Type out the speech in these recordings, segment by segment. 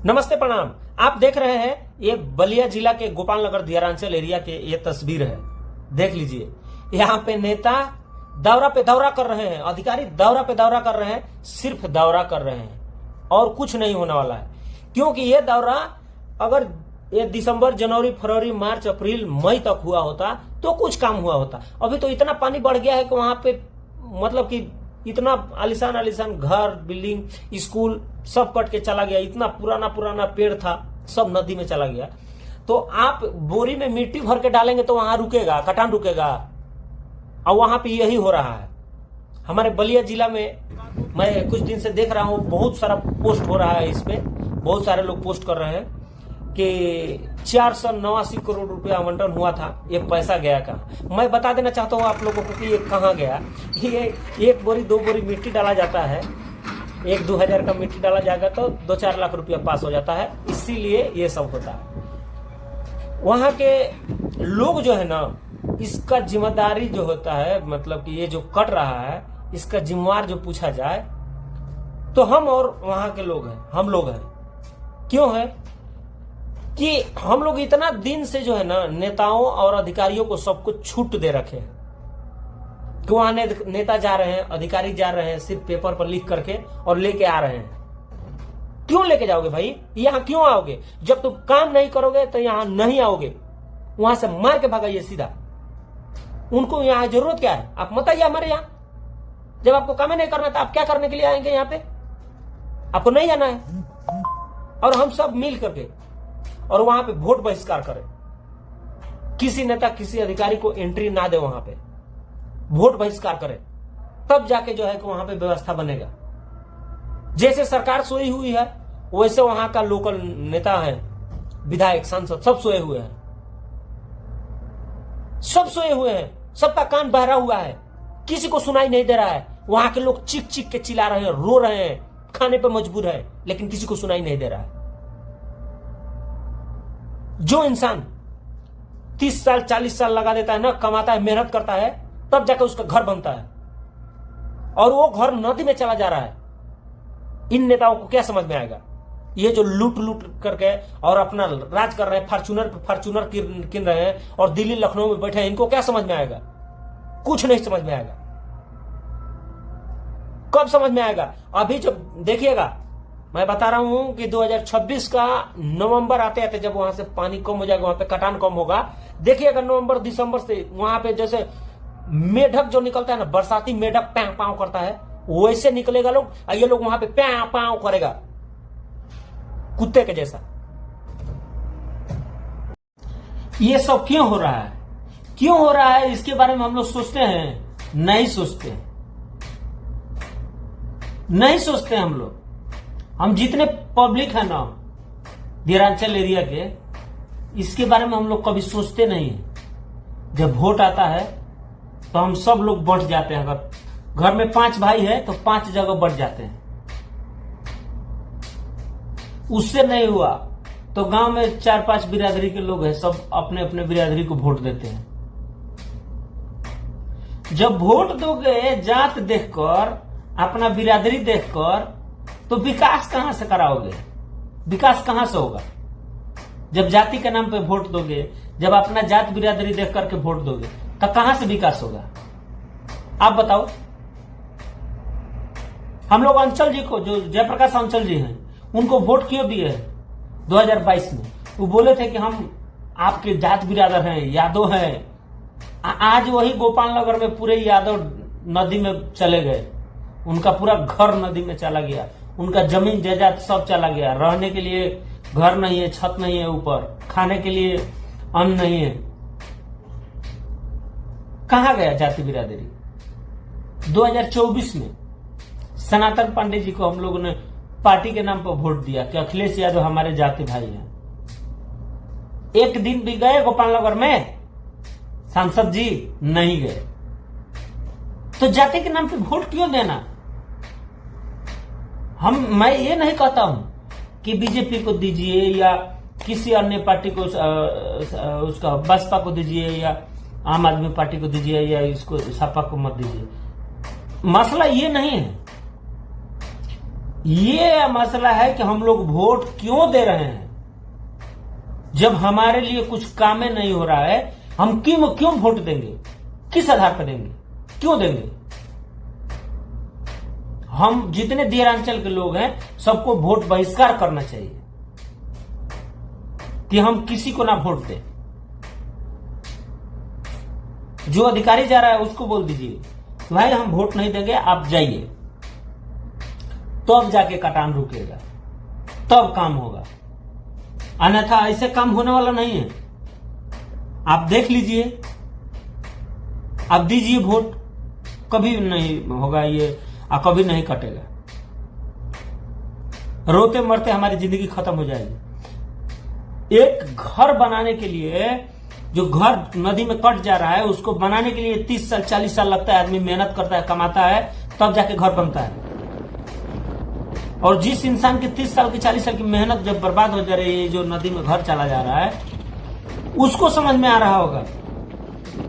नमस्ते प्रणाम। आप देख रहे हैं ये बलिया जिला के गोपाल नगर दियारांचल एरिया के ये तस्वीर है। देख लीजिए, यहाँ पे नेता दौरा पे दौरा कर रहे हैं, अधिकारी दौरा पे दौरा कर रहे हैं, सिर्फ दौरा कर रहे हैं और कुछ नहीं होने वाला है। क्योंकि ये दौरा अगर ये दिसंबर, जनवरी, फरवरी, मार्च, अप्रैल, मई तक हुआ होता तो कुछ काम हुआ होता। अभी तो इतना पानी बढ़ गया है कि वहां पे मतलब कि इतना आलिशान आलिशान घर, बिल्डिंग, स्कूल सब कट के चला गया। इतना पुराना पुराना पेड़ था, सब नदी में चला गया। तो आप बोरी में मिट्टी भर के डालेंगे तो वहां रुकेगा, कटान रुकेगा। और वहां पे यही हो रहा है। हमारे बलिया जिला में मैं कुछ दिन से देख रहा हूं, बहुत सारा पोस्ट हो रहा है इस पे, बहुत सारे लोग पोस्ट कर रहे हैं कि 489 करोड़ रुपया आवंटन हुआ था, ये पैसा गया कहाँ। मैं बता देना चाहता हूँ आप लोगों को कि ये कहाँ गया। ये 1 बोरी 2 बोरी मिट्टी डाला जाता है, 1-2 हजार का मिट्टी डाला जाएगा तो 2-4 लाख रुपया पास हो जाता है। इसीलिए ये सब होता है। वहां के लोग जो है ना, इसका जिम्मेदारी जो होता है, मतलब कि ये जो कट रहा है इसका जिम्मेवार जो पूछा जाए तो हम और वहां के लोग हैं, हम लोग हैं। क्यों है कि हम लोग इतना दिन से जो है ना नेताओं और अधिकारियों को सब कुछ छूट दे रखे हैं कि वहां नेता जा रहे हैं, अधिकारी जा रहे हैं, सिर्फ पेपर पर लिख करके और लेके आ रहे हैं। क्यों लेके जाओगे भाई? यहां क्यों आओगे? जब तुम काम नहीं करोगे तो यहां नहीं आओगे, वहां से मार के भगाइए सीधा। उनको यहां जरूरत क्या है? आप मत आइए हमारे यहां। जब आपको काम ही नहीं करना तो आप क्या करने के लिए आएंगे यहाँ पे? आपको नहीं जाना है। और हम सब मिल करके और वहां पे वोट बहिष्कार करें, किसी नेता किसी अधिकारी को एंट्री ना दे, वहां पे वोट बहिष्कार करें, तब जाके जो है कि वहां पे व्यवस्था बनेगा। जैसे सरकार सोई हुई है वैसे वहां का लोकल नेता है, विधायक, सांसद सब सोए हुए हैं, सब सोए हुए हैं, सबका कान बहरा हुआ है, किसी को सुनाई नहीं दे रहा है। वहां के लोग चीख चीख के चिल्ला रहे हैं, रो रहे हैं, खाने पे मजबूर है, लेकिन किसी को सुनाई नहीं दे रहा है। जो इंसान 30 साल 40 साल लगा देता है ना, कमाता है, मेहनत करता है, तब जाकर उसका घर बनता है, और वो घर नदी में चला जा रहा है। इन नेताओं को क्या समझ में आएगा? ये जो लूट लूट करके और अपना राज कर रहे हैं, फॉर्च्यूनर किन रहे हैं और दिल्ली लखनऊ में बैठे हैं, इनको क्या समझ में आएगा? कुछ नहीं समझ में आएगा। कब समझ में आएगा? अभी जब देखिएगा, मैं बता रहा हूं कि 2026 का नवंबर आते आते जब वहां से पानी कम हो जाएगा, वहां पे कटान कम होगा, देखिएगा नवंबर दिसंबर से वहां पे जैसे मेढक जो निकलता है ना, बरसाती मेढक पैं पांव करता है, वैसे निकलेगा लोग, और ये लोग वहां पे पैं पांव करेगा कुत्ते के जैसा। ये सब क्यों हो रहा है? क्यों हो रहा है इसके बारे में हम लोग सोचते हैं? नहीं सोचते, नहीं सोचते हम लोग। हम जितने पब्लिक है ना दियारांचल एरिया के, इसके बारे में हम लोग कभी सोचते नहीं है। जब वोट आता है तो हम सब लोग बंट जाते हैं। अगर घर में 5 भाई है तो 5 जगह बंट जाते हैं। उससे नहीं हुआ तो गांव में 4-5 बिरादरी के लोग हैं, सब अपने अपने बिरादरी को वोट देते हैं। जब वोट दोगे जात देखकर, अपना बिरादरी देखकर, तो विकास कहां से कराओगे? विकास कहां से होगा? जब जाति के नाम पे वोट दोगे, जब अपना जात बिरादरी देख करके वोट दोगे, तो कहां से विकास होगा? आप बताओ। हम लोग अंचल जी को, जो जयप्रकाश अंचल जी हैं, उनको वोट क्यों दिए 2022 में? वो बोले थे कि हम आपके जात बिरादर हैं, यादव हैं। आज वही गोपाल नगर में पूरे यादव नदी में चले गए, उनका पूरा घर नदी में चला गया, उनका जमीन जायदाद सब चला गया। रहने के लिए घर नहीं है, छत नहीं है ऊपर, खाने के लिए अन्न नहीं है। कहां गया जाति बिरादरी? 2024 में सनातन पांडे जी को हम लोगों ने पार्टी के नाम पर वोट दिया कि अखिलेश यादव हमारे जाति भाई हैं। एक दिन भी गए गोपाल नगर में सांसद जी? नहीं गए। तो जाति के नाम पे वोट क्यों देना? मैं ये नहीं कहता हूं कि बीजेपी को दीजिए या किसी अन्य पार्टी को, उसका बसपा को दीजिए या आम आदमी पार्टी को दीजिए या इसको सपा को मत दीजिए। मसला ये नहीं है। ये मसला है कि हम लोग वोट क्यों दे रहे हैं जब हमारे लिए कुछ काम नहीं हो रहा है। हम क्यों वोट देंगे, किस आधार पर देंगे, क्यों देंगे। हम जितने दियरांचल के लोग हैं सबको वोट बहिष्कार करना चाहिए कि हम किसी को ना वोट दें। जो अधिकारी जा रहा है उसको बोल दीजिए भाई हम वोट नहीं देंगे, आप जाइए, तो अब जाके कटान रुकेगा, तब काम होगा, अन्यथा ऐसे काम होने वाला नहीं है। आप देख लीजिए, आप दीजिए वोट, कभी नहीं होगा ये, कभी नहीं कटेगा। रोते मरते हमारी जिंदगी खत्म हो जाएगी। एक घर बनाने के लिए, जो घर नदी में कट जा रहा है उसको बनाने के लिए 30 साल 40 साल लगता है, आदमी मेहनत करता है, कमाता है, तब जाके घर बनता है। और जिस इंसान की 30 साल की 40 साल की मेहनत जब बर्बाद हो जा रही है, जो नदी में घर चला जा रहा है, उसको समझ में आ रहा होगा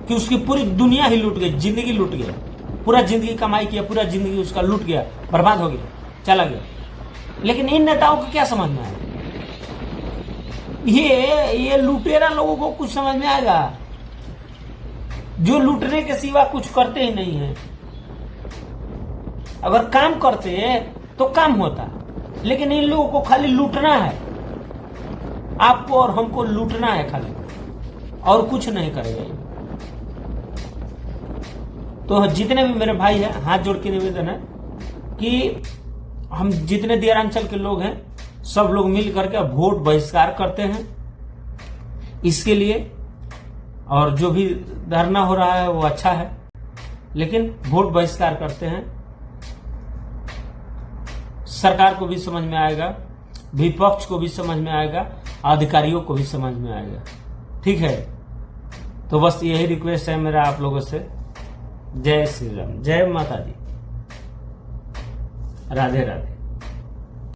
कि उसकी पूरी दुनिया ही लूट गई, जिंदगी लूट गया, पूरा जिंदगी कमाई किया, पूरा जिंदगी उसका लूट गया, बर्बाद हो गया, चला गया। लेकिन इन नेताओं को क्या समझ में आया? ये लुटेरा लोगों को कुछ समझ में आएगा जो लूटने के सिवा कुछ करते ही नहीं है। अगर काम करते तो काम होता, लेकिन इन लोगों को खाली लूटना है, आपको और हमको लूटना है खाली, और कुछ नहीं करेगा। तो जितने भी मेरे भाई हैं, हाथ जोड़ के निवेदन है कि हम जितने दियरांचल के लोग हैं सब लोग मिल करके वोट बहिष्कार करते हैं इसके लिए। और जो भी धरना हो रहा है वो अच्छा है, लेकिन वोट बहिष्कार करते हैं। सरकार को भी समझ में आएगा, विपक्ष को भी समझ में आएगा, अधिकारियों को भी समझ में आएगा। ठीक है, तो बस यही रिक्वेस्ट है मेरा आप लोगों से। जय श्री राम, जय माता दी, राधे राधे।